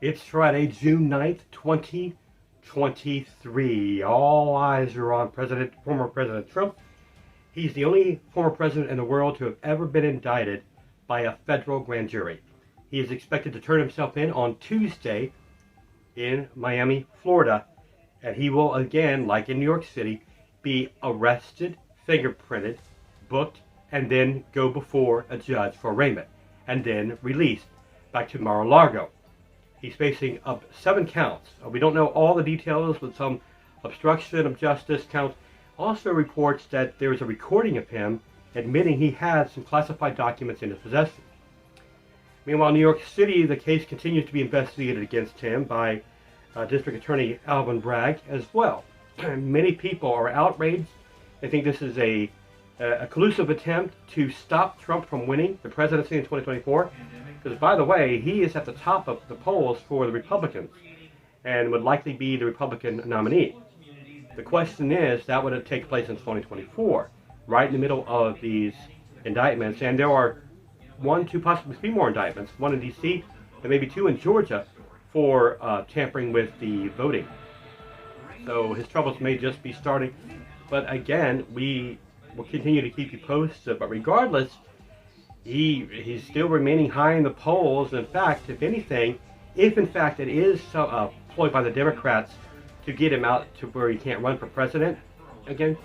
It's Friday, June 9th, 2023. All eyes are on former President Trump. He's the only former president in the world to have ever been indicted by a federal grand jury. He is expected to turn himself in on Tuesday in Miami, Florida, and he will again, like in New York City, be arrested, fingerprinted, booked, and then go before a judge for arraignment, and then released back to Mar-a-Lago. He's facing up 7 counts. We don't know all the details, with some obstruction of justice counts. Also reports that there is a recording of him admitting he had some classified documents in his possession. Meanwhile, in New York City, the case continues to be investigated against him by District Attorney Alvin Bragg as well. Many people are outraged. They think this is a collusive attempt to stop Trump from winning the presidency in 2024. Because, by the way, he is at the top of the polls for the Republicans and would likely be the Republican nominee. The question is, that would take place in 2024, right in the middle of these indictments. And there are 1, 2, possibly 3 more indictments, 1 in D.C. and maybe 2 in Georgia for tampering with the voting. So his troubles may just be starting. But again, we will continue to keep you posted. But regardless, he's still remaining high in the polls. In fact, if anything, if in fact it is employed by the Democrats to get him out to where he can't run for president again,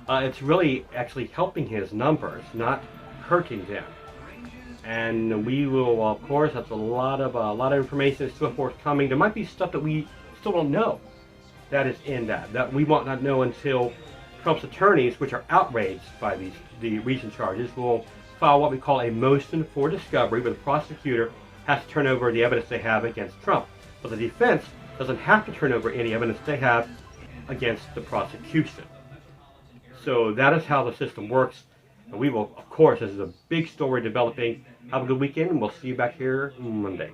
it's really actually helping his numbers, not hurting them. And we will, of course, that's a lot of information still forthcoming. There might be stuff that we still don't know that is in that we might not know until Trump's attorneys, which are outraged by the recent charges, will file what we call a motion for discovery, where the prosecutor has to turn over the evidence they have against Trump. But the defense doesn't have to turn over any evidence they have against the prosecution. So that is how the system works. And we will, of course, this is a big story developing. Have a good weekend, and we'll see you back here Monday.